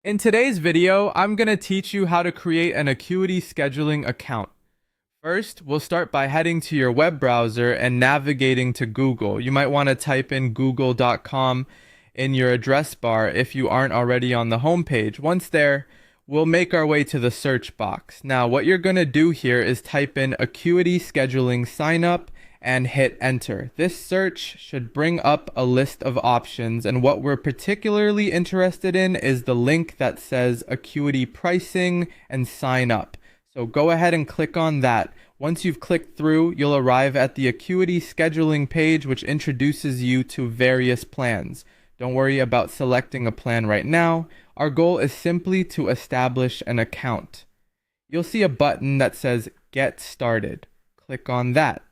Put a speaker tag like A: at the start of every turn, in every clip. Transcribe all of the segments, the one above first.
A: In today's video, I'm going to teach you how to create an Acuity Scheduling account. First, we'll start by heading to your web browser and navigating to Google. You might want to type in google.com in your address bar if you aren't already on the home page. Once there, we'll make our way to the search box. Now, what you're going to do here is type in Acuity Scheduling Sign Up and hit enter. This search should bring up a list of options, and what we're particularly interested in is the link that says Acuity Pricing and Sign Up. So go ahead and click on that. Once you've clicked through, you'll arrive at the Acuity Scheduling page, which introduces you to various plans. Don't worry about selecting a plan right now. Our goal is simply to establish an account. You'll see a button that says Get Started. Click on that.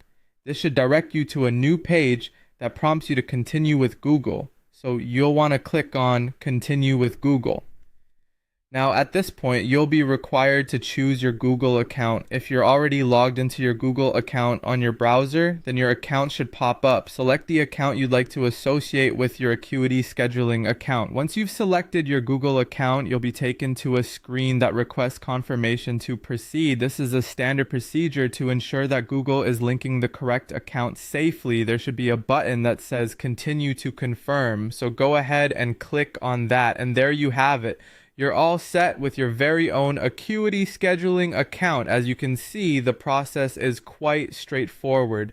A: This should direct you to a new page that prompts you to continue with Google. So you'll want to click on Continue with Google. Now at this point, you'll be required to choose your Google account. If you're already logged into your Google account on your browser, then your account should pop up. Select the account you'd like to associate with your Acuity Scheduling account. Once you've selected your Google account, you'll be taken to a screen that requests confirmation to proceed. This is a standard procedure to ensure that Google is linking the correct account safely. There should be a button that says Continue to confirm. So go ahead and click on that, and there you have it. You're all set with your very own Acuity Scheduling account. As you can see, the process is quite straightforward.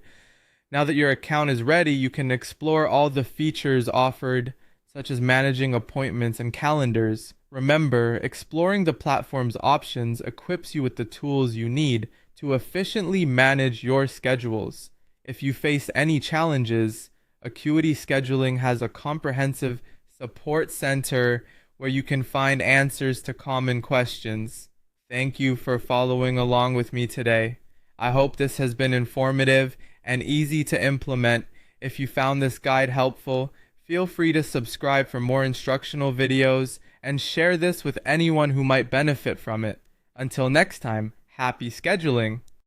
A: Now that your account is ready, you can explore all the features offered, such as managing appointments and calendars. Remember, exploring the platform's options equips you with the tools you need to efficiently manage your schedules. If you face any challenges, Acuity Scheduling has a comprehensive support center where you can find answers to common questions. Thank you for following along with me today. I hope this has been informative and easy to implement. If you found this guide helpful, feel free to subscribe for more instructional videos and share this with anyone who might benefit from it. Until next time, happy scheduling!